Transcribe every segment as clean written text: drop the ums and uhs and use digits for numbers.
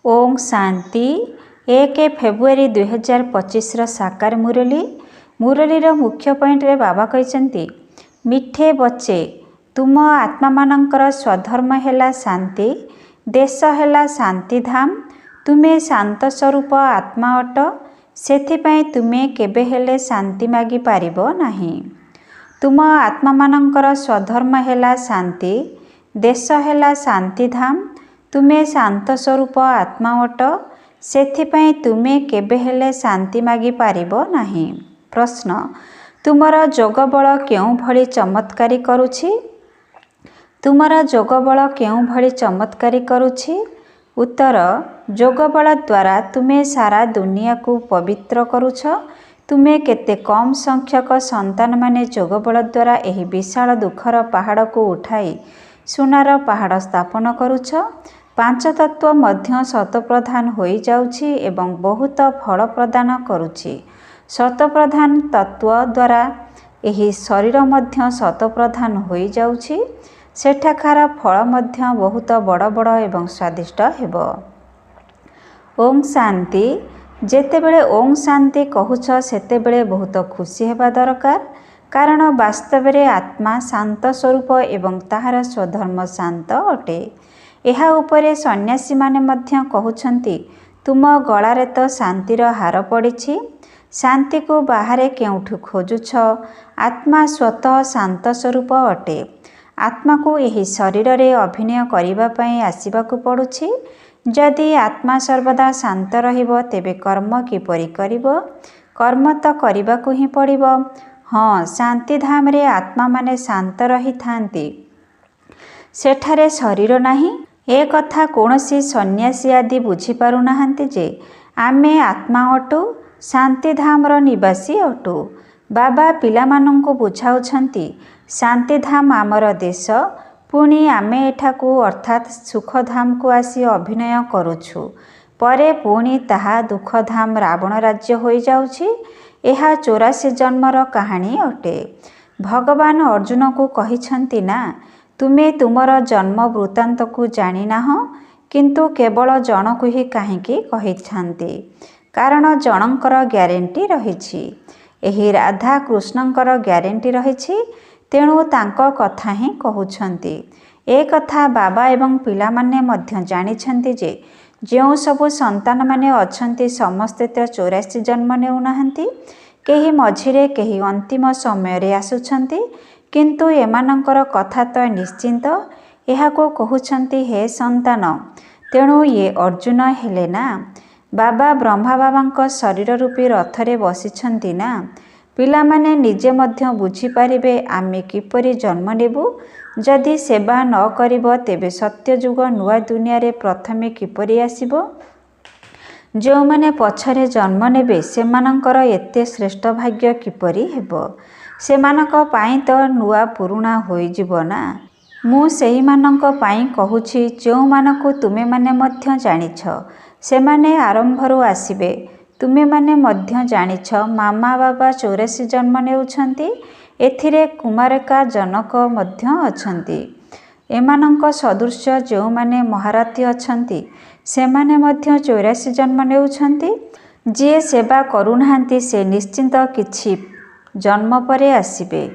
Om Shanti 1 February 2025 साकार मुरलीर मुख्य point रे बाबा कहते मिठे बच्चे तुम आत्मा मानकर स्वधर्म है शांति देश है शांतिधाम तुम्हें शांत स्वरूप आत्मा अट से तुम्हें केबे हेले शांति मागी पारिबो नाही। तुम आत्मा मानकर स्वधर्म है शांति देश है शांतिधाम तुम्हें शांत स्वरूप आत्मा अट से तुम्हें केबे हेले शांति मागी पारिबो नाही। प्रश्न तुमर जोग बल केउं भली चमत्कारी करुछि? तुमर जोग बल केउं भली चमत्कारी करुछि? उत्तर जोग बल द्वारा तुम्हें सारा दुनिया को पवित्र करुछ। तुम्हें केते कम संख्यक संतान माने जोग बल द्वारा एही विशाल दुखर पहाड़ को उठाई सुनार पहाड़ स्थापन करुछ। पांच तत्व मध्य शतप्रधान होई जाउछि एवं बहुत फल प्रदान करुछि। शतप्रधान तत्व द्वारा एही शरीर मध्य शतप्रधान होई जाउछि। सेठाकार फल मध्य बहुत बड़ बड़ एवं स्वादिष्ट हेबो। ओम शांति जेतेबेले ओम शांति कहूछ सेतेबेले बहुत खुशी हेबा दरकार, कारण वास्तव में आत्मा शांत स्वरूप एवं ताहार स्वधर्म शांत अटे। एहा उपरे सन्यासी माने मध्य कहउछंती तुम गलारे तो शांतिर हार पड़िछि, शांति को बाहरे केउठु खोजुछ? आत्मा स्वतः शांत स्वरूप अटे। आत्मा को यही शरीर रे अभिनय करिबा पई आसीबाकु पड़ुछि। जदि आत्मा सर्वदा शांत रहिबो तेबे कर्म किपरि करिबो? कर्म तो करिबाकु ही पड़िबो। हाँ, शांतिधाम रे आत्मा माने शांत रही थांती, सेठारे शरीर नाही। ए कथा कोनोसी सन्यासी आदि बुझी पारु नाहांती जे आमे आत्मा अटु, शांतिधामर निवासी अटु। बाबा पिलामानंकु बुझाउछंती शांतिधाम आमर देश, पुणी आमे एठाकु अर्थात सुखधाम को आसी अभिनय करुछु। परे पुणी ताहा दुखधाम रावण राज्य होई जाउछि। एहा 84 जन्मर कहानी अटे। भगवान अर्जुन को कहिछंती ना तुमे तुमर जन्म वृत्तांत को जानी नाह, किंतु केवल जणकु ही काहींकी कहिछंती, कारण जणंकर ग्यारेंटी रहिछि। एही राधा कृष्णंकर ग्यारेंटी रहिछि, तेणु तांको कथा ही कहउछंती। ए कथा बाबा एवं पिलामाने मध्य जानिछंती जे जेउ सबु संतान माने अछंती समस्ते तो 84 जन्म नेउ नाहंती, केही मझिरे केही अंतिम समय रे आसुछंती, किंतु एमानंकर कथा तो निश्चिंत। एहाको कहउछंती हे संतान, तेणु ये अर्जुन हेले ना। बाबा ब्रह्मा बाबांको शरीर रूपी रथरे बसिछंती ना। पिलामाने निजे मध्य बुझी पारिबे आमे किपरि जन्म नेबु। जदि सेवा न करिबो तेबे सत्य जुग नुआ दुनिया रे प्रथमे किपरि आसीबो। जो माने पछरे जन्म नेबे सेमानंकर एते श्रेष्ठ भाग्य किपरि हेबो। सेमानक पाई तो नुआ पुरुणा होई जिवो ना। मु सेही मानक पाई कहूछि जो मानकु तुमे माने मध्य जानिछ, सेमाने आरंभरु आसीबे। तुमे माने मध्य जानिछ मामा बाबा 84 जन्म नेउछंती, एथिरे कुमारका जनक मध्य अछंती। एमानंक सदृश्य जो माने महारथी अछंती सेमाने मध्य 84 जन्म नेउछंती। जे सेवा करुनाहांती से निश्चिंत किछि जन्म परे आसीबे।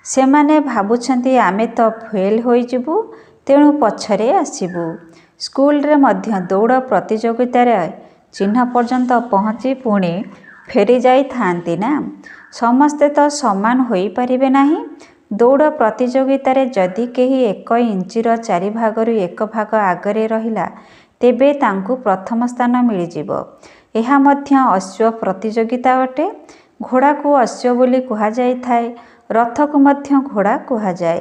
सेमाने भाबुछंती आमे तो फेल होई जिबु, तेणु पछरे आसीबु। स्कूल रे मध्य दौड़ प्रतियोगिता रे चिन्ह पर्यंत पहुँची पुणी फेरी जाई थांती ना। समस्ते तो समान होई परिबे नाही। दौड़ प्रतियोगिता रे जदि केही 1 इंचीर 4 भागरु 1 भाग आगरे रहिला तेबे तांकु प्रथम स्थान मिली जिवो। एहा मध्य अश्व प्रतियोगिता अटे। घोड़ा को अश्व बोली कुहा जाई थाए, रथ को मध्य घोड़ा कुहा जाए।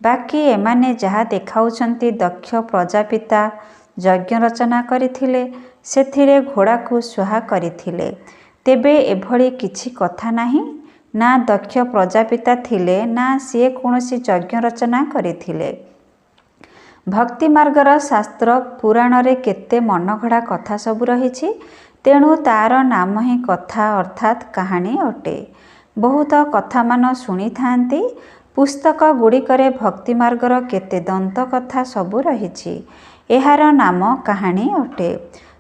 बाकी एमाने जहा देखाउछंती दक्ष प्रजापिता यज्ञ रचना करिथिले, सेथिरे घोड़ा को सुहा करिथिले। तेबे एभली किछि कथा नाही, ना दक्ष प्रजापिता थिले ना सिए कोनोसी यज्ञ रचना करिथिले। भक्ति मार्गर शास्त्र पुराण रे केते मनगढ़ा कथा सब रहिछि, तेणु तार नाम ही कथा अर्थात कहानी अटे। बहुत कथा मान शुणी थांती। पुस्तक गुड़िकरे भक्ति मार्गर केते दंत कथा सबु रहिछि। ଏହାର ନାମ କାହାଣୀ ଅଟେ।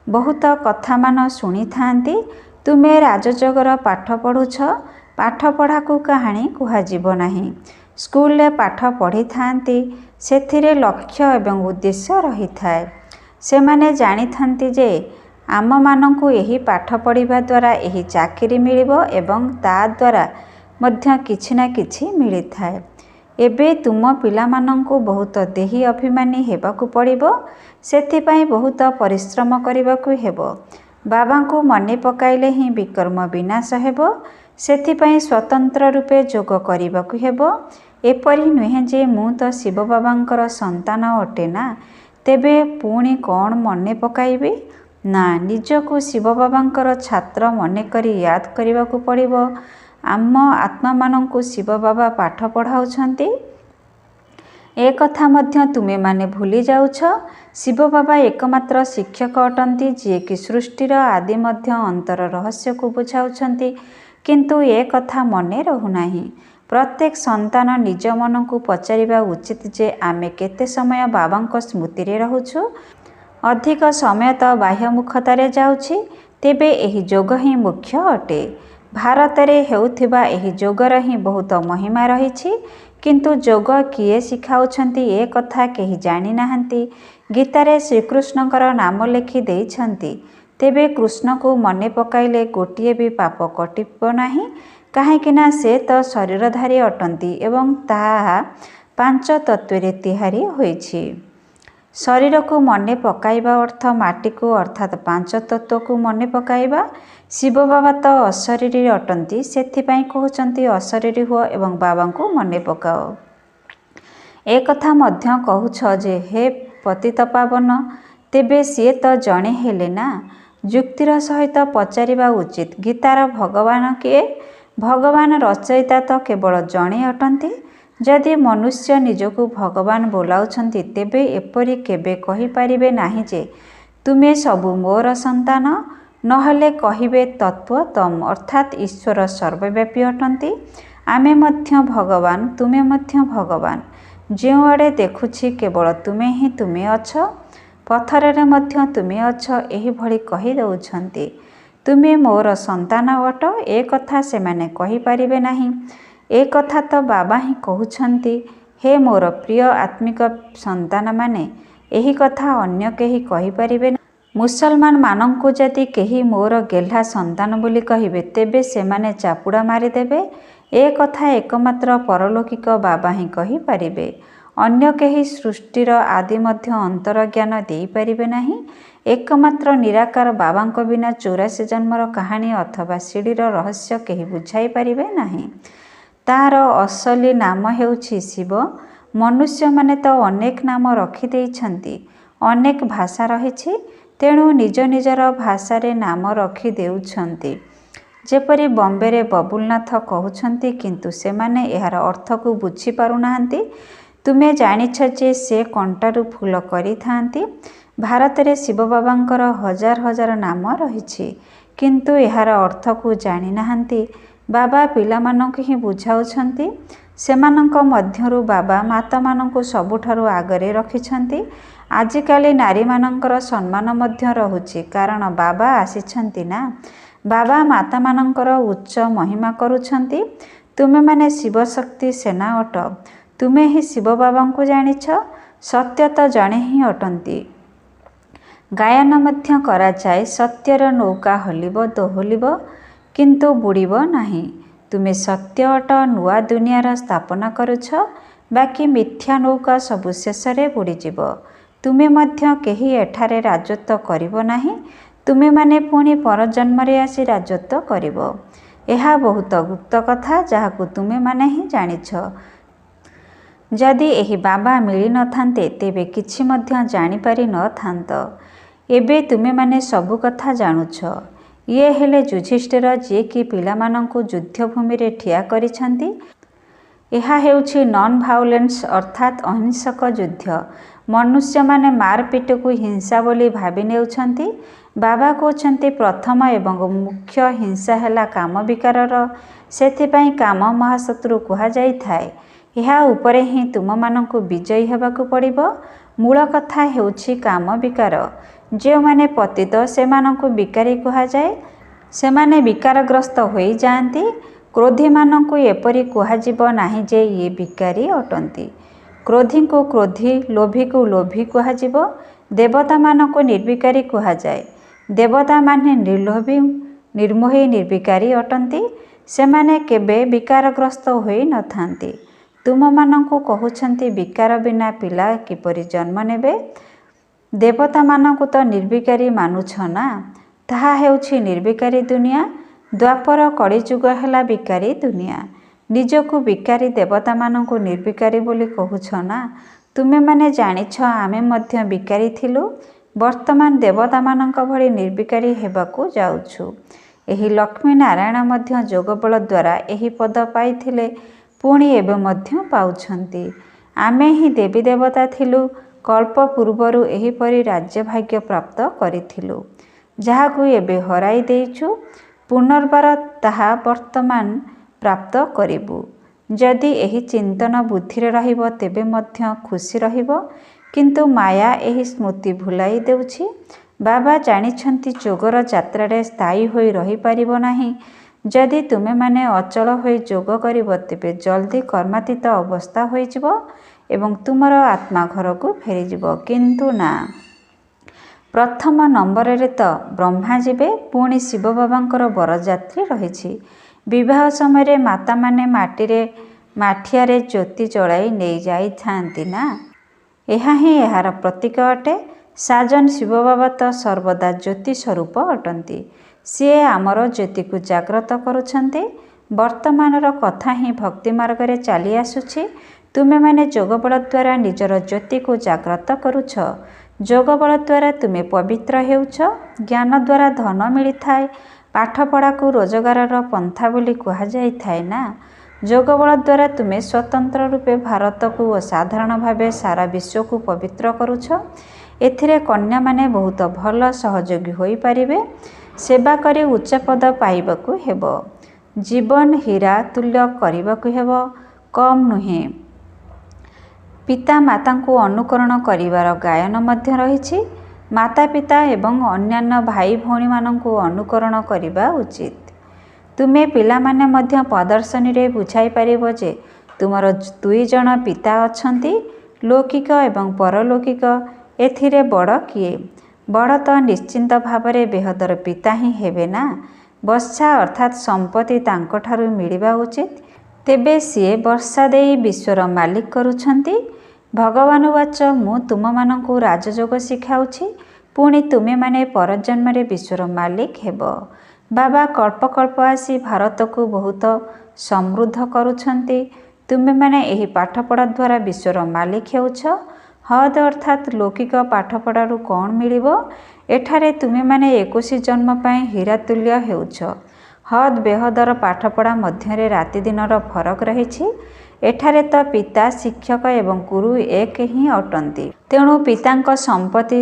ବହୁତ କଥାମାନ ଶୁଣିଥାନ୍ତି। ତୁମେ ରାଜଯୋଗର ପାଠ ପଢ଼ୁଛ, ପାଠପଢ଼ାକୁ କାହାଣୀ କୁହାଯିବ ନାହିଁ। ସ୍କୁଲରେ ପାଠ ପଢ଼ିଥାନ୍ତି, ସେଥିରେ ଲକ୍ଷ୍ୟ ଏବଂ ଉଦ୍ଦେଶ୍ୟ ରହିଥାଏ। ସେମାନେ ଜାଣିଥାନ୍ତି ଯେ ଆମମାନଙ୍କୁ ଏହି ପାଠ ପଢ଼ିବା ଦ୍ୱାରା ଏହି ଚାକିରି ମିଳିବ ଏବଂ ତା ଦ୍ୱାରା ମଧ୍ୟ କିଛି ନା କିଛି ମିଳିଥାଏ। ଏବେ ତୁମ ପିଲାମାନଙ୍କୁ ବହୁତ ଦେହୀ ଅଭିମାନୀ ହେବାକୁ ପଡ଼ିବ, ସେଥିପାଇଁ ବହୁତ ପରିଶ୍ରମ କରିବାକୁ ହେବ। ବାବାଙ୍କୁ ମନେ ପକାଇଲେ ହିଁ ବିକର୍ମ ବିନାଶ ହେବ, ସେଥିପାଇଁ ସ୍ୱତନ୍ତ୍ର ରୂପେ ଯୋଗ କରିବାକୁ ହେବ। ଏପରି ନୁହେଁ ଯେ ମୁଁ ତ ଶିବ ବାବାଙ୍କର ସନ୍ତାନ ଅଟେ ନା, ତେବେ ପୁଣି କ'ଣ ମନେ ପକାଇବି? ନା, ନିଜକୁ ଶିବ ବାବାଙ୍କର ଛାତ୍ର ମନେକରି ୟାଦ କରିବାକୁ ପଡ଼ିବ। ଆମ ଆତ୍ମାମାନଙ୍କୁ ଶିବ ବାବା ପାଠ ପଢ଼ାଉଛନ୍ତି, ଏ କଥା ମଧ୍ୟ ତୁମେମାନେ ଭୁଲି ଯାଉଛ। ଶିବ ବାବା ଏକମାତ୍ର ଶିକ୍ଷକ ଅଟନ୍ତି, ଯିଏକି ସୃଷ୍ଟିର ଆଦି ମଧ୍ୟ ଅନ୍ତର ରହସ୍ୟକୁ ବୁଝାଉଛନ୍ତି, କିନ୍ତୁ ଏ କଥା ମନେ ରହୁନାହିଁ। ପ୍ରତ୍ୟେକ ସନ୍ତାନ ନିଜ ମନକୁ ପଚାରିବା ଉଚିତ ଯେ ଆମେ କେତେ ସମୟ ବାବାଙ୍କ ସ୍ମୃତିରେ ରହୁଛୁ। ଅଧିକ ସମୟ ତ ବାହ୍ୟମୁଖତାରେ ଯାଉଛି। ତେବେ ଏହି ଯୋଗ ହିଁ ମୁଖ୍ୟ ଅଟେ। ଭାରତରେ ହେଉଥିବା ଏହି ଯୋଗର ହିଁ ବହୁତ ମହିମା ରହିଛି, କିନ୍ତୁ ଯୋଗ କିଏ ଶିଖାଉଛନ୍ତି ଏ କଥା କେହି ଜାଣିନାହାନ୍ତି। ଗୀତାରେ ଶ୍ରୀକୃଷ୍ଣଙ୍କର ନାମ ଲେଖି ଦେଇଛନ୍ତି, ତେବେ କୃଷ୍ଣକୁ ମନେ ପକାଇଲେ ଗୋଟିଏ ବି ପାପ କଟିବ ନାହିଁ, କାହିଁକିନା ସେ ତ ଶରୀରଧାରୀ ଅଟନ୍ତି ଏବଂ ତାହା 5 ତତ୍ତ୍ୱରେ ତିଆରି ହୋଇଛି। ଶରୀରକୁ ମନେ ପକାଇବା ଅର୍ଥ ମାଟିକୁ ଅର୍ଥାତ୍ 5 ତତ୍ତ୍ୱକୁ ମନେ ପକାଇବା। ଶିବ ବାବା ତ ଅଶରୀରୀ ଅଟନ୍ତି, ସେଥିପାଇଁ କହୁଛନ୍ତି ଅଶରୀରୀ ହୁଅ ଏବଂ ବାବାଙ୍କୁ ମନେ ପକାଅ। ଏ କଥା ମଧ୍ୟ କହୁଛ ଯେ ହେ ପତିତପାବନ, ତେବେ ସିଏ ତ ଜଣେ ହେଲେ ନା। ଯୁକ୍ତିର ସହିତ ପଚାରିବା ଉଚିତ, ଗୀତାର ଭଗବାନ କିଏ? ଭଗବାନ ରଚୟିତା ତ କେବଳ ଜଣେ ଅଟନ୍ତି। ଯଦି ମନୁଷ୍ୟ ନିଜକୁ ଭଗବାନ ବୋଲାଉଛନ୍ତି, ତେବେ ଏପରି କେବେ କହିପାରିବେ ନାହିଁ ଯେ ତୁମେ ସବୁ ମୋର ସନ୍ତାନ। ନହେଲେ କହିବେ ତତ୍ତ୍ୱତମ୍ ଅର୍ଥାତ୍ ଈଶ୍ୱର ସର୍ବବ୍ୟାପୀ ଅଟନ୍ତି। ଆମେ ମଧ୍ୟ ଭଗବାନ, ତୁମେ ମଧ୍ୟ ଭଗବାନ। ଯେଉଁଆଡ଼େ ଦେଖୁଛି କେବଳ ତୁମେ ହିଁ ତୁମେ ଅଛ, ପଥରରେ ମଧ୍ୟ ତୁମେ ଅଛ, ଏହିଭଳି କହି ଦେଉଛନ୍ତି। ତୁମେ ମୋର ସନ୍ତାନ ଅଟ, ଏ କଥା ସେମାନେ କହିପାରିବେ ନାହିଁ। ଏ କଥା ତ ବାବା ହିଁ କହୁଛନ୍ତି। ହେ ମୋର ପ୍ରିୟ ଆତ୍ମିକ ସନ୍ତାନମାନେ, ଏହି କଥା ଅନ୍ୟ କେହି କହିପାରିବେ ନାହିଁ। ମୁସଲମାନ ମାନଙ୍କୁ ଯଦି କେହି ମୋର ଗେହ୍ଲା ସନ୍ତାନ ବୋଲି କହିବେ, ତେବେ ସେମାନେ ଚାପୁଡ଼ା ମାରିଦେବେ। ଏ କଥା ଏକମାତ୍ର ପରଲୌକିକ ବାବା ହିଁ କହିପାରିବେ। ଅନ୍ୟ କେହି ସୃଷ୍ଟିର ଆଦି ମଧ୍ୟ ଅନ୍ତର ଜ୍ଞାନ ଦେଇପାରିବେ ନାହିଁ। ଏକମାତ୍ର ନିରାକାର ବାବାଙ୍କ ବିନା 84 ଜନ୍ମର କାହାଣୀ ଅଥବା ସିଡ଼ିର ରହସ୍ୟ କେହି ବୁଝାଇ ପାରିବେ ନାହିଁ। ତାହାର ଅସଲି ନାମ ହେଉଛି ଶିବ। ମନୁଷ୍ୟମାନେ ତ ଅନେକ ନାମ ରଖିଦେଇଛନ୍ତି, ଅନେକ ଭାଷା ରହିଛି, ତେଣୁ ନିଜ ନିଜର ଭାଷାରେ ନାମ ରଖି ଦେଉଛନ୍ତି। ଯେପରି ବମ୍ବେରେ ବବୁଲନାଥ କହୁଛନ୍ତି, କିନ୍ତୁ ସେମାନେ ଏହାର ଅର୍ଥକୁ ବୁଝିପାରୁନାହାନ୍ତି। ତୁମେ ଜାଣିଛ ଯେ ସେ କଣ୍ଟାରୁ ଫୁଲ କରିଥାନ୍ତି। ଭାରତରେ ଶିବ ବାବାଙ୍କର ହଜାର ହଜାର ନାମ ରହିଛି, କିନ୍ତୁ ଏହାର ଅର୍ଥକୁ ଜାଣିନାହାନ୍ତି। ବାବା ପିଲାମାନଙ୍କୁ ହିଁ ବୁଝାଉଛନ୍ତି। ସେମାନଙ୍କ ମଧ୍ୟରୁ ବାବା ମାତାମାନଙ୍କୁ ସବୁଠାରୁ ଆଗରେ ରଖିଛନ୍ତି। ଆଜିକାଲି ନାରୀମାନଙ୍କର ସମ୍ମାନ ମଧ୍ୟ ରହୁଛି, କାରଣ ବାବା ଆସିଛନ୍ତି ନା। ବାବା ମାତାମାନଙ୍କର ଉଚ୍ଚ ମହିମା କରୁଛନ୍ତି। ତୁମେମାନେ ଶିବଶକ୍ତି ସେନା ଅଟ। ତୁମେ ହିଁ ଶିବ ବାବାଙ୍କୁ ଜାଣିଛ। ସତ୍ୟ ତ ଜଣେ ହିଁ ଅଟନ୍ତି। ଗାୟନ ମଧ୍ୟ କରାଯାଏ, ସତ୍ୟର ନୌକା ହଲିବ ଦୋହଲିବ, କିନ୍ତୁ ବୁଡ଼ିବ ନାହିଁ। ତୁମେ ସତ୍ୟ ଅଟ, ନୂଆ ଦୁନିଆର ସ୍ଥାପନା କରୁଛ, ବାକି ମିଥ୍ୟା ନୌକା ସବୁ ଶେଷରେ ବୁଡ଼ିଯିବ। ତୁମେ ମଧ୍ୟ କେହି ଏଠାରେ ରାଜତ୍ୱ କରିବ ନାହିଁ। ତୁମେମାନେ ପୁଣି ପରଜନ୍ମରେ ଆସି ରାଜତ୍ୱ କରିବ। ଏହା ବହୁତ ଗୁପ୍ତ କଥା, ଯାହାକୁ ତୁମେମାନେ ହିଁ ଜାଣିଛ। ଯଦି ଏହି ବାବା ମିଳିନଥାନ୍ତେ, ତେବେ କିଛି ମଧ୍ୟ ଜାଣିପାରି ନଥାନ୍ତ। ଏବେ ତୁମେମାନେ ସବୁ କଥା ଜାଣୁଛ। ଇଏ ହେଲେ ଯୁଧିଷ୍ଠିର, ଯିଏକି ପିଲାମାନଙ୍କୁ ଯୁଦ୍ଧଭୂମିରେ ଠିଆ କରିଛନ୍ତି। ଏହା ହେଉଛି ନନ୍ ଭାଉଲେନ୍ସ ଅର୍ଥାତ୍ ଅହିଂସକ ଯୁଦ୍ଧ। ମନୁଷ୍ୟମାନେ ମାରପିଟକୁ ହିଂସା ବୋଲି ଭାବି ନେଉଛନ୍ତି। ବାବା କହୁଛନ୍ତି ପ୍ରଥମ ଏବଂ ମୁଖ୍ୟ ହିଂସା ହେଲା କାମ ବିକାରର। ସେଥିପାଇଁ କାମ ମହାଶତ୍ରୁ କୁହାଯାଇଥାଏ। ଏହା ଉପରେ ହିଁ ତୁମମାନଙ୍କୁ ବିଜୟୀ ହେବାକୁ ପଡ଼ିବ। ମୂଳ କଥା ହେଉଛି କାମ ବିକାର। ଯେଉଁମାନେ ପତିତ ସେମାନଙ୍କୁ ବିକାରୀ କୁହାଯାଏ। ସେମାନେ ବିକାରଗ୍ରସ୍ତ ହୋଇଯାଆନ୍ତି। କ୍ରୋଧୀମାନଙ୍କୁ ଏପରି କୁହାଯିବ ନାହିଁ ଯେ ଇଏ ବିକାରୀ ଅଟନ୍ତି। କ୍ରୋଧୀଙ୍କୁ କ୍ରୋଧୀ, ଲୋଭୀକୁ ଲୋଭୀ କୁହାଯିବ। ଦେବତାମାନଙ୍କୁ ନିର୍ବିକାରୀ କୁହାଯାଏ। ଦେବତାମାନେ ନିର୍ଲୋଭୀ, ନିର୍ମୋହୀ, ନିର୍ବିକାରୀ ଅଟନ୍ତି। ସେମାନେ କେବେ ବିକାରଗ୍ରସ୍ତ ହୋଇ ନଥାନ୍ତି। ତୁମମାନଙ୍କୁ କହୁଛନ୍ତି ବିକାର ବିନା ପିଲା କିପରି ଜନ୍ମ ନେବେ? ଦେବତାମାନଙ୍କୁ ତ ନିର୍ବିକାରୀ ମାନୁଛ ନା? ତାହା ହେଉଛି ନିର୍ବିକାରୀ ଦୁନିଆ। ଦ୍ୱାପର କଳିଯୁଗ ହେଲା ବିକାରୀ ଦୁନିଆ। ନିଜକୁ ବିକାରୀ, ଦେବତାମାନଙ୍କୁ ନିର୍ବିକାରୀ ବୋଲି କହୁଛ ନା? ତୁମେମାନେ ଜାଣିଛ ଆମେ ମଧ୍ୟ ବିକାରୀ ଥିଲୁ। ବର୍ତ୍ତମାନ ଦେବତାମାନଙ୍କ ଭଳି ନିର୍ବିକାରୀ ହେବାକୁ ଯାଉଛୁ। ଏହି ଲକ୍ଷ୍ମୀ ନାରାୟଣ ମଧ୍ୟ ଯୋଗବଳ ଦ୍ୱାରା ଏହି ପଦ ପାଇଥିଲେ, ପୁଣି ଏବେ ମଧ୍ୟ ପାଉଛନ୍ତି। ଆମେ ହିଁ ଦେବୀ ଦେବତା ଥିଲୁ। କଳ୍ପ ପୂର୍ବରୁ ଏହିପରି ରାଜ୍ୟଭାଗ୍ୟ ପ୍ରାପ୍ତ କରିଥିଲୁ, ଯାହାକୁ ଏବେ ହରାଇ ଦେଇଛୁ। ପୁନର୍ବାର ତାହା ବର୍ତ୍ତମାନ ପ୍ରାପ୍ତ କରିବୁ। ଯଦି ଏହି ଚିନ୍ତନ ବୁଦ୍ଧିରେ ରହିବ ତେବେ ମଧ୍ୟ ଖୁସି ରହିବ। କିନ୍ତୁ ମାୟା ଏହି ସ୍ମୃତି ଭୁଲାଇ ଦେଉଛି। ବାବା ଜାଣିଛନ୍ତି ଯୋଗର ଯାତ୍ରାରେ ସ୍ଥାୟୀ ହୋଇ ରହିପାରିବ ନାହିଁ। ଯଦି ତୁମେମାନେ ଅଚଳ ହୋଇ ଯୋଗ କରିବ ତେବେ ଜଲ୍ଦି କର୍ମାତୀତ ଅବସ୍ଥା ହୋଇଯିବ ଏବଂ ତୁମର ଆତ୍ମା ଘରକୁ ଫେରିଯିବ। କିନ୍ତୁ ନା, ପ୍ରଥମ ନମ୍ବରରେ ତ ବ୍ରହ୍ମା ଯିବେ, ପୁଣି ଶିବ ବାବାଙ୍କର ବରଯାତ୍ରୀ ରହିଛି। ବିବାହ ସମୟରେ ମାତାମାନେ ମାଠିଆରେ ଜ୍ୟୋତି ଜଳାଇ ନେଇଯାଇଥାନ୍ତି ନା? ଏହା ହିଁ ଏହାର ପ୍ରତୀକ ଅଟେ। ସାଜନ ଶିବ ବାବା ତ ସର୍ବଦା ଜ୍ୟୋତି ସ୍ୱରୂପ ଅଟନ୍ତି। ସିଏ ଆମର ଜ୍ୟୋତିକୁ ଜାଗ୍ରତ କରୁଛନ୍ତି। ବର୍ତ୍ତମାନର କଥା ହିଁ ଭକ୍ତି ମାର୍ଗରେ ଚାଲି ଆସୁଛି। ତୁମେମାନେ ଯୋଗବଳ ଦ୍ୱାରା ନିଜର ଜ୍ୟୋତିକୁ ଜାଗ୍ରତ କରୁଛ। ଯୋଗବଳ ଦ୍ୱାରା ତୁମେ ପବିତ୍ର ହେଉଛ। ଜ୍ଞାନ ଦ୍ୱାରା ଧନ ମିଳିଥାଏ। ପାଠପଢ଼ାକୁ ରୋଜଗାରର ପନ୍ଥା ବୋଲି କୁହାଯାଇଥାଏ ନା? ଯୋଗବଳ ଦ୍ୱାରା ତୁମେ ସ୍ୱତନ୍ତ୍ର ରୂପେ ଭାରତକୁ ଓ ସାଧାରଣ ଭାବେ ସାରା ବିଶ୍ୱକୁ ପବିତ୍ର କରୁଛ। ଏଥିରେ କନ୍ୟାମାନେ ବହୁତ ଭଲ ସହଯୋଗୀ ହୋଇପାରିବେ। ସେବା କରି ଉଚ୍ଚପଦ ପାଇବାକୁ ହେବ। ଜୀବନ ହୀରା ତୁଲ୍ୟ କରିବାକୁ ହେବ, କମ୍ ନୁହେଁ। ପିତା ମାତାଙ୍କୁ ଅନୁକରଣ କରିବାର ଗାୟନ ମଧ୍ୟ ରହିଛି। ମାତା ପିତା ଏବଂ ଅନ୍ୟାନ୍ୟ ଭାଇ ଭଉଣୀମାନଙ୍କୁ ଅନୁକରଣ କରିବା ଉଚିତ। ତୁମେ ପିଲାମାନେ ମଧ୍ୟ ପ୍ରଦର୍ଶନୀରେ ବୁଝାଇ ପାରିବ ଯେ ତୁମର 2 ଜଣ ପିତା ଅଛନ୍ତି, ଲୌକିକ ଏବଂ ପରଲୌକିକ। ଏଥିରେ ବଡ଼ କିଏ? ବଡ଼ ତ ନିଶ୍ଚିନ୍ତ ଭାବରେ ବେହଦର ପିତା ହିଁ ହେବେ ନା? ବର୍ଷା ଅର୍ଥାତ୍ ସମ୍ପତ୍ତି ତାଙ୍କଠାରୁ ମିଳିବା ଉଚିତ। ତେବେ ସିଏ ବର୍ଷା ଦେଇ ବିଶ୍ୱର ମାଲିକ କରୁଛନ୍ତି। ଭଗବାନ ବାଚ, ମୁଁ ତୁମମାନଙ୍କୁ ରାଜଯୋଗ ଶିଖାଉଛି, ପୁଣି ତୁମେମାନେ ପରଜନ୍ମରେ ବିଶ୍ୱର ମାଲିକ ହେବ। ବାବା କଳ୍ପ କଳ୍ପ ଆସି ଭାରତକୁ ବହୁତ ସମୃଦ୍ଧ କରୁଛନ୍ତି। ତୁମେମାନେ ଏହି ପାଠପଢ଼ା ଦ୍ୱାରା ବିଶ୍ୱର ମାଲିକ ହେଉଛ। ହଦ୍ ଅର୍ଥାତ୍ ଲୌକିକ ପାଠପଢ଼ାରୁ କ'ଣ ମିଳିବ? ଏଠାରେ ତୁମେମାନେ 21 ଜନ୍ମ ପାଇଁ ହୀରା ତୁଲ୍ୟ ହେଉଛ। ହଦ୍ ବେହଦର ପାଠପଢ଼ା ମଧ୍ୟରେ ରାତି ଦିନର ଫରକ ରହିଛି। ଏଠାରେ ତ ପିତା, ଶିକ୍ଷକ ଏବଂ ଗୁରୁ ଏକ ହିଁ ଅଟନ୍ତି। ତେଣୁ ପିତାଙ୍କ ସମ୍ପତ୍ତି,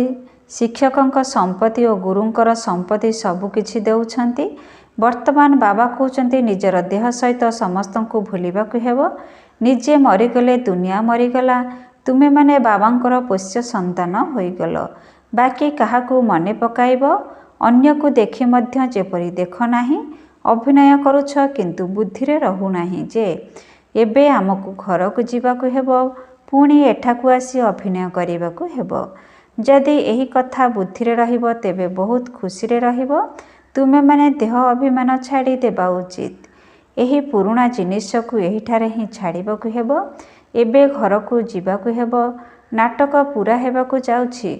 ଶିକ୍ଷକଙ୍କ ସମ୍ପତ୍ତି ଓ ଗୁରୁଙ୍କର ସମ୍ପତ୍ତି ସବୁକିଛି ଦେଉଛନ୍ତି। ବର୍ତ୍ତମାନ ବାବା କହୁଛନ୍ତି ନିଜର ଦେହ ସହିତ ସମସ୍ତଙ୍କୁ ଭୁଲିବାକୁ ହେବ। ନିଜେ ମରିଗଲେ ଦୁନିଆ ମରିଗଲା। ତୁମେମାନେ ବାବାଙ୍କର ପୋଷ୍ୟ ସନ୍ତାନ ହୋଇଗଲ। ବାକି କାହାକୁ ମନେ ପକାଇବ? ଅନ୍ୟକୁ ଦେଖି ମଧ୍ୟ ଯେପରି ଦେଖ ନାହିଁ। ଅଭିନୟ କରୁଛ କିନ୍ତୁ ବୁଦ୍ଧିରେ ରହୁନାହିଁ ଯେ ଏବେ ଆମକୁ ଘରକୁ ଯିବାକୁ ହେବ, ପୁଣି ଏଠାକୁ ଆସି ଅଭିନୟ କରିବାକୁ ହେବ। ଯଦି ଏହି କଥା ବୁଦ୍ଧିରେ ରହିବ ତେବେ ବହୁତ ଖୁସିରେ ରହିବ। ତୁମେମାନେ ଦେହ ଅଭିମାନ ଛାଡ଼ି ଦେବା ଉଚିତ। ଏହି ପୁରୁଣା ଜିନିଷକୁ ଏହିଠାରେ ହିଁ ଛାଡ଼ିବାକୁ ହେବ। ଏବେ ଘରକୁ ଯିବାକୁ ହେବ। ନାଟକ ପୂରା ହେବାକୁ ଯାଉଛି।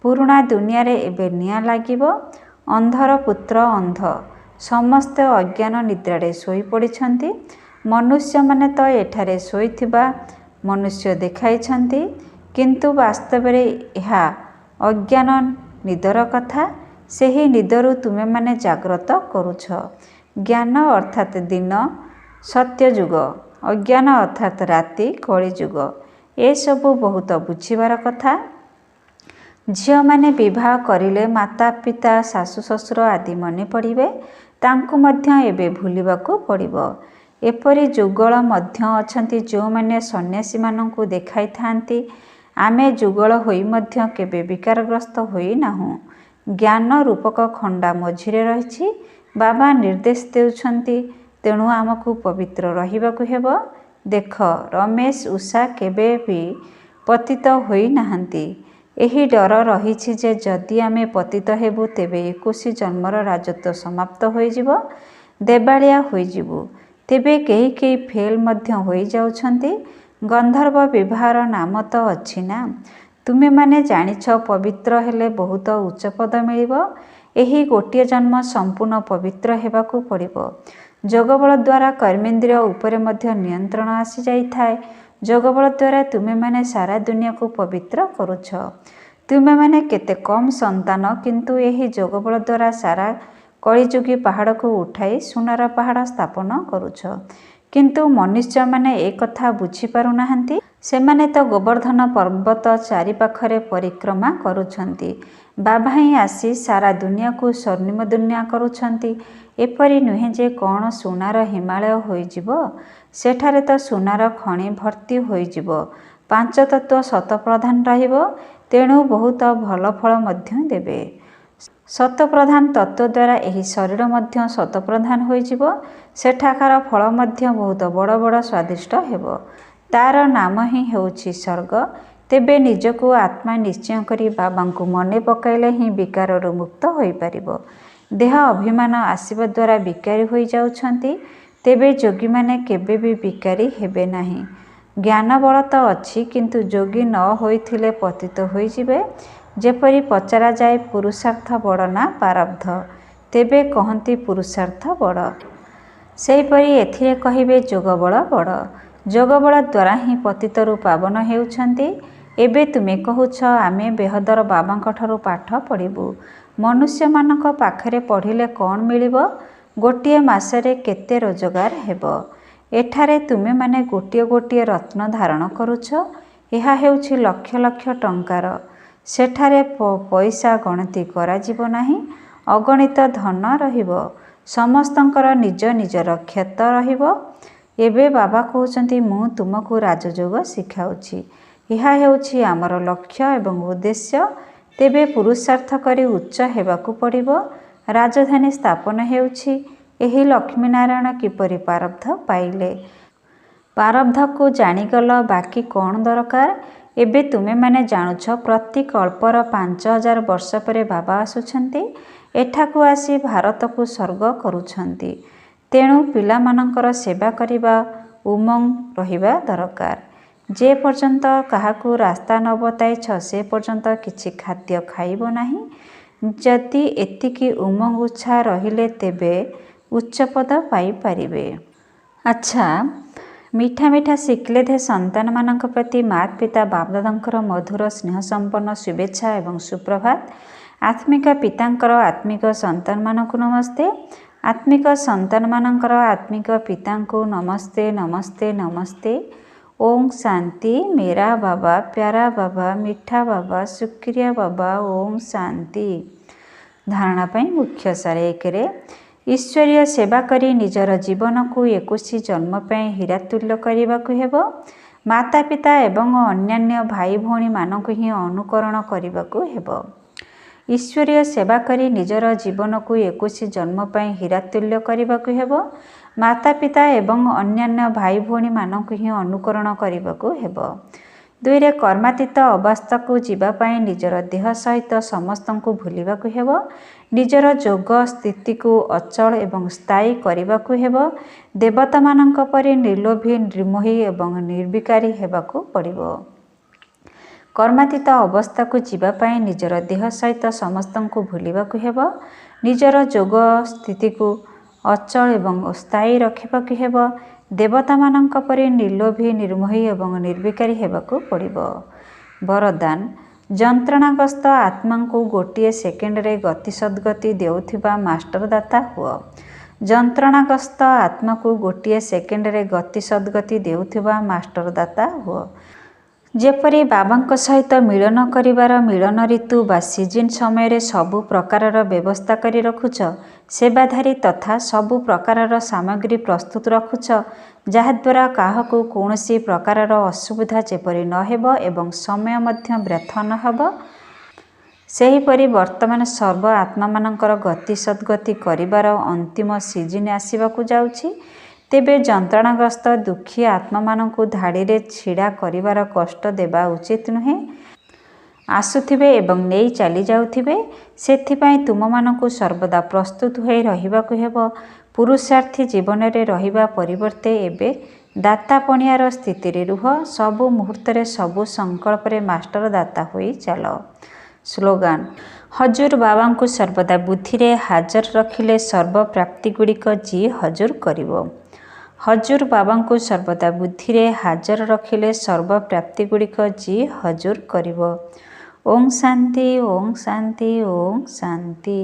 ପୁରୁଣା ଦୁନିଆରେ ଏବେ ନିଆଁ ଲାଗିବ। ଅନ୍ଧର ପୁତ୍ର ଅନ୍ଧ। ସମସ୍ତେ ଅଜ୍ଞାନ ନିଦ୍ରାରେ ଶୋଇପଡ଼ିଛନ୍ତି। ମନୁଷ୍ୟମାନେ ତ ଏଠାରେ ଶୋଇଥିବା ମନୁଷ୍ୟ ଦେଖାଇଛନ୍ତି, କିନ୍ତୁ ବାସ୍ତବରେ ଏହା ଅଜ୍ଞାନ ନିଦର କଥା। ସେହି ନିଦରୁ ତୁମେମାନେ ଜାଗ୍ରତ କରୁଛ। ଜ୍ଞାନ ଅର୍ଥାତ୍ ଦିନ, ସତ୍ୟଯୁଗ। ଅଜ୍ଞାନ ଅର୍ଥାତ୍ ରାତି, କଳିଯୁଗ। ଏସବୁ ବହୁତ ବୁଝିବାର କଥା। ଝିଅମାନେ ବିବାହ କରିଲେ ମାତା ପିତା, ଶାଶୁ ଶ୍ୱଶୁର ଆଦି ମନେ ପଡ଼ିବେ। ତାଙ୍କୁ ମଧ୍ୟ ଏବେ ଭୁଲିବାକୁ ପଡ଼ିବ। ଏପରି ଯୁଗଳ ମଧ୍ୟ ଅଛନ୍ତି ଯେଉଁମାନେ ସନ୍ନ୍ୟାସୀମାନଙ୍କୁ ଦେଖାଇଥାନ୍ତି ଆମେ ଯୁଗଳ ହୋଇ ମଧ୍ୟ କେବେ ବିକାରଗ୍ରସ୍ତ ହୋଇନାହୁଁ। ଜ୍ଞାନ ରୂପକ ଖଣ୍ଡା ମଝିରେ ରହିଛି। ବାବା ନିର୍ଦ୍ଦେଶ ଦେଉଛନ୍ତି, ତେଣୁ ଆମକୁ ପବିତ୍ର ରହିବାକୁ ହେବ। ଦେଖ, ରମେଶ ଉଷା କେବେ ବି ପତିତ ହୋଇନାହାନ୍ତି। ଏହି ଡର ରହିଛି ଯେ ଯଦି ଆମେ ପତିତ ହେବୁ ତେବେ 21 ଜନ୍ମର ରାଜତ୍ୱ ସମାପ୍ତ ହୋଇଯିବ, ଦେବାଳିଆ ହୋଇଯିବୁ। ତେବେ କେହି କେହି ଫେଲ୍ ମଧ୍ୟ ହୋଇଯାଉଛନ୍ତି। ଗନ୍ଧର୍ବ ବିବାହର ନାମ ତ ଅଛି ନା? ତୁମେମାନେ ଜାଣିଛ, ପବିତ୍ର ହେଲେ ବହୁତ ଉଚ୍ଚପଦ ମିଳିବ। ଏହି ଗୋଟିଏ ଜନ୍ମ ସମ୍ପୂର୍ଣ୍ଣ ପବିତ୍ର ହେବାକୁ ପଡ଼ିବ। ଯୋଗବଳ ଦ୍ୱାରା କର୍ମେନ୍ଦ୍ରିୟ ଉପରେ ମଧ୍ୟ ନିୟନ୍ତ୍ରଣ ଆସିଯାଇଥାଏ। ଯୋଗବଳ ଦ୍ୱାରା ତୁମେମାନେ ସାରା ଦୁନିଆକୁ ପବିତ୍ର କରୁଛ। ତୁମେମାନେ କେତେ କମ୍ ସନ୍ତାନ, କିନ୍ତୁ ଏହି ଯୋଗବଳ ଦ୍ୱାରା ସାରା କଳିଯୁଗୀ ପାହାଡ଼କୁ ଉଠାଇ ସୁନାର ପାହାଡ଼ ସ୍ଥାପନ କରୁଛ। କିନ୍ତୁ ମନୁଷ୍ୟମାନେ ଏ କଥା ବୁଝିପାରୁନାହାନ୍ତି। ସେମାନେ ତ ଗୋବର୍ଦ୍ଧନ ପର୍ବତ ଚାରିପାଖରେ ପରିକ୍ରମା କରୁଛନ୍ତି। ବାବା ହିଁ ଆସି ସାରା ଦୁନିଆକୁ ସ୍ୱର୍ଣ୍ଣିମ ଦୁନିଆ କରୁଛନ୍ତି। ଏପରି ନୁହେଁ ଯେ କ'ଣ ସୁନାର ହିମାଳୟ ହୋଇଯିବ। ସେଠାରେ ତ ସୁନାର ଖଣି ଭର୍ତ୍ତି ହୋଇଯିବ। ପାଞ୍ଚତତ୍ତ୍ୱ ଶତପ୍ରଧାନ ରହିବ, ତେଣୁ ବହୁତ ଭଲ ଫଳ ମଧ୍ୟ ଦେବେ। ଶତପ୍ରଧାନ ତତ୍ତ୍ୱ ଦ୍ୱାରା ଏହି ଶରୀର ମଧ୍ୟ ଶତପ୍ରଧାନ ହୋଇଯିବ। ସେଠାକାର ଫଳ ମଧ୍ୟ ବହୁତ ବଡ଼ ବଡ଼ ସ୍ୱାଦିଷ୍ଟ ହେବ। ତା'ର ନାମ ହିଁ ହେଉଛି ସ୍ୱର୍ଗ। ତେବେ ନିଜକୁ ଆତ୍ମା ନିଶ୍ଚୟ କରି ବାବାଙ୍କୁ ମନେ ପକାଇଲେ ହିଁ ବିକାରରୁ ମୁକ୍ତ ହୋଇପାରିବ। ଦେହ ଅଭିମାନ ଆସିବା ଦ୍ୱାରା ବିକାରୀ ହୋଇଯାଉଛନ୍ତି। ତେବେ ଯୋଗୀମାନେ କେବେ ବି ବିକାରୀ ହେବେ ନାହିଁ। ଜ୍ଞାନ ବଳ ତ ଅଛି, କିନ୍ତୁ ଯୋଗୀ ନ ହୋଇଥିଲେ ପତିତ ହୋଇଯିବେ। ଯେପରି ପଚରାଯାଏ, ପୁରୁଷାର୍ଥ ବଡ଼ ନା ପ୍ରାରବ୍ଧ? ତେବେ କହନ୍ତି ପୁରୁଷାର୍ଥ ବଡ଼। ସେହିପରି ଏଥିରେ କହିବେ ଯୋଗବଳ ବଡ଼। ଯୋଗବଳ ଦ୍ୱାରା ହିଁ ପତିତରୁ ପାବନ ହେଉଛନ୍ତି। ଏବେ ତୁମେ କହୁଛ ଆମେ ବେହଦର ବାବାଙ୍କଠାରୁ ପାଠ ପଢ଼ିବୁ। ମନୁଷ୍ୟମାନଙ୍କ ପାଖରେ ପଢ଼ିଲେ କ'ଣ ମିଳିବ? ଗୋଟିଏ ମାସରେ କେତେ ରୋଜଗାର ହେବ? ଏଠାରେ ତୁମେମାନେ ଗୋଟିଏ ଗୋଟିଏ ରତ୍ନ ଧାରଣ କରୁଛ। ଏହା ହେଉଛି ଲକ୍ଷ ଲକ୍ଷ ଟଙ୍କାର। ସେଠାରେ ପଇସା ଗଣତି କରାଯିବ ନାହିଁ। ଅଗଣିତ ଧନ ରହିବ। ସମସ୍ତଙ୍କର ନିଜ ନିଜର କ୍ଷେତ ରହିବ। ଏବେ ବାବା କହୁଛନ୍ତି, ମୁଁ ତୁମକୁ ରାଜଯୋଗ ଶିଖାଉଛି। ଏହା ହେଉଛି ଆମର ଲକ୍ଷ୍ୟ ଏବଂ ଉଦ୍ଦେଶ୍ୟ। ତେବେ ପୁରୁଷାର୍ଥ କରି ଉଚ୍ଚ ହେବାକୁ ପଡ଼ିବ। ରାଜଧାନୀ ସ୍ଥାପନ ହେଉଛି। ଏହି ଲକ୍ଷ୍ମୀନାରାୟଣ କିପରି ପ୍ରାରବ୍ଧ ପାଇଲେ? ପ୍ରାରବ୍ଧକୁ ଜାଣିଗଲ, ବାକି କ'ଣ ଦରକାର? ଏବେ ତୁମେମାନେ ଜାଣୁଛ, ପ୍ରତି କଳ୍ପର 5000 ବର୍ଷ ପରେ ବାବା ଆସୁଛନ୍ତି। ଏଠାକୁ ଆସି ଭାରତକୁ ସ୍ୱର୍ଗ କରୁଛନ୍ତି। ତେଣୁ ପିଲାମାନଙ୍କର ସେବା କରିବା ଉମଙ୍ଗ ରହିବା ଦରକାର। ଯେ ପର୍ଯ୍ୟନ୍ତ କାହାକୁ ରାସ୍ତା ନ ବତାଇଛ ସେ ପର୍ଯ୍ୟନ୍ତ କିଛି ଖାଦ୍ୟ ଖାଇବ ନାହିଁ। ଯଦି ଏତିକି ଉମଙ୍ଗ ଉତ୍ସାହ ରହିଲେ ତେବେ ଉଚ୍ଚପଦ ପାଇପାରିବେ। ଆଚ୍ଛା, ମିଠା ମିଠା ଶିଖିଲେ ସନ୍ତାନମାନଙ୍କ ପ୍ରତି ମାତା ପିତା ବାପଦାଦାଙ୍କର ମଧୁର ସ୍ନେହସମ୍ପନ୍ନ ଶୁଭେଚ୍ଛା ଏବଂ ସୁପ୍ରଭାତ। ଆତ୍ମିକ ପିତାଙ୍କର ଆତ୍ମିକ ସନ୍ତାନମାନଙ୍କୁ ନମସ୍ତେ। ଆତ୍ମିକ ସନ୍ତାନମାନଙ୍କର ଆତ୍ମିକ ପିତାଙ୍କୁ ନମସ୍ତେ ନମସ୍ତେ ନମସ୍ତେ। ଓଂ ଶାନ୍ତି। ମେରା ବାବା, ପ୍ୟାରା ବାବା, ମିଠା ବାବା, ଶୁକ୍ରିୟା ବାବା। ଓଂ ଶାନ୍ତି। ଧାରଣା ପାଇଁ ମୁଖ୍ୟ ସାର। 1ରେ ଈଶ୍ୱରୀୟ ସେବା କରି ନିଜର ଜୀବନକୁ 21 ଜନ୍ମ ପାଇଁ ହୀରାତୁଲ୍ୟ କରିବାକୁ ହେବ। ମାତା ପିତା ଏବଂ ଅନ୍ୟାନ୍ୟ ଭାଇ ଭଉଣୀମାନଙ୍କୁ ହିଁ ଅନୁକରଣ କରିବାକୁ ହେବ। ଈଶ୍ୱରୀୟ ସେବା କରି ନିଜର ଜୀବନକୁ 21 ଜନ୍ମ ପାଇଁ ହୀରାତୁଲ୍ୟ କରିବାକୁ ହେବ। ମାତା ପିତା ଏବଂ ଅନ୍ୟାନ୍ୟ ଭାଇ ଭଉଣୀମାନଙ୍କୁ ହିଁ ଅନୁକରଣ କରିବାକୁ ହେବ। 2ରେ କର୍ମାତୀତ ଅବସ୍ଥାକୁ ଯିବା ପାଇଁ ନିଜର ଦେହ ସହିତ ସମସ୍ତଙ୍କୁ ଭୁଲିବାକୁ ହେବ। ନିଜର ଯୋଗ ସ୍ଥିତିକୁ ଅଚଳ ଏବଂ ସ୍ଥାୟୀ କରିବାକୁ ହେବ। ଦେବତାମାନଙ୍କ ପରି ନିର୍ଲୋଭୀ, ନିର୍ମୋହୀ ଏବଂ ନିର୍ବିକାରୀ ହେବାକୁ ପଡ଼ିବ। କର୍ମାତୀତ ଅବସ୍ଥାକୁ ଯିବା ପାଇଁ ନିଜର ଦେହ ସହିତ ସମସ୍ତଙ୍କୁ ଭୁଲିବାକୁ ହେବ। ନିଜର ଯୋଗ ସ୍ଥିତିକୁ ଅଚଳ ଏବଂ ସ୍ଥାୟୀ ରଖିବାକୁ ହେବ। ଦେବତାମାନଙ୍କ ପରି ନିର୍ଲୋଭୀ, ନିର୍ମୋହୀ ଏବଂ ନିର୍ବିକାରୀ ହେବାକୁ ପଡ଼ିବ। ବରଦାନ। ଯନ୍ତ୍ରଣାଗ୍ରସ୍ତ ଆତ୍ମାଙ୍କୁ ଗୋଟିଏ ସେକେଣ୍ଡରେ ଗତି ସଦ୍ଗତି ଦେଉଥିବା ମାଷ୍ଟର ଦାତା ହୁଅ। ଯନ୍ତ୍ରଣାଗ୍ରସ୍ତ ଆତ୍ମାକୁ ଗୋଟିଏ ସେକେଣ୍ଡରେ ଗତି ସଦ୍ଗତି ଦେଉଥିବା ମାଷ୍ଟର ଦାତା ହୁଅ। ଯେପରି ବାବାଙ୍କ ସହିତ ମିଳନ କରିବାର ମିଳନ ଋତୁ ବା ସିଜିନ୍ ସମୟରେ ସବୁ ପ୍ରକାରର ବ୍ୟବସ୍ଥା କରି ରଖୁଛ, ସେବାଧାରୀ ତଥା ସବୁ ପ୍ରକାରର ସାମଗ୍ରୀ ପ୍ରସ୍ତୁତ ରଖୁଛ, ଯାହାଦ୍ୱାରା କାହାକୁ କୌଣସି ପ୍ରକାରର ଅସୁବିଧା ଯେପରି ନ ହେବ ଏବଂ ସମୟ ମଧ୍ୟ ବ୍ୟର୍ଥ ନ ହେବ, ସେହିପରି ବର୍ତ୍ତମାନ ସର୍ବ ଆତ୍ମାମାନଙ୍କର ଗତି ସଦ୍ଗତି କରିବାର ଅନ୍ତିମ ସିଜିନ୍ ଆସିବାକୁ ଯାଉଛି। ତେବେ ଯନ୍ତ୍ରଣାଗ୍ରସ୍ତ ଦୁଃଖୀ ଆତ୍ମାମାନଙ୍କୁ ଧାଡ଼ିରେ ଛିଡ଼ା କରିବାର କଷ୍ଟ ଦେବା ଉଚିତ ନୁହେଁ। ଆସୁଥିବେ ଏବଂ ନେଇ ଚାଲି ଯାଉଥିବେ। ସେଥିପାଇଁ ତୁମମାନଙ୍କୁ ସର୍ବଦା ପ୍ରସ୍ତୁତ ହୋଇ ରହିବାକୁ ହେବ। ପୁରୁଷାର୍ଥୀ ଜୀବନରେ ରହିବା ପରିବର୍ତ୍ତେ ଏବେ ଦାତାପଣିଆର ସ୍ଥିତିରେ ରୁହ। ସବୁ ମୁହୂର୍ତ୍ତରେ ସବୁ ସଂକଳ୍ପରେ ମାଷ୍ଟର ଦାତା ହୋଇ ଚାଲ। ସ୍ଲୋଗାନ: ହଜୁର ବାବାଙ୍କୁ ସର୍ବଦା ବୁଦ୍ଧିରେ ହାଜର ରଖିଲେ ସର୍ବ ପ୍ରାପ୍ତିଗୁଡ଼ିକ ଯିଏ ହଜୁର କରିବ। ହଜୁର ବାବାଙ୍କୁ ସର୍ବଦା ବୁଦ୍ଧିରେ ହାଜର ରଖିଲେ ସର୍ବ ପ୍ରାପ୍ତିଗୁଡ଼ିକ ଯିଏ ହଜୁର କରିବ। ଓଁ ଶାନ୍ତି, ଓଁ ଶାନ୍ତି, ଓଁ ଶାନ୍ତି।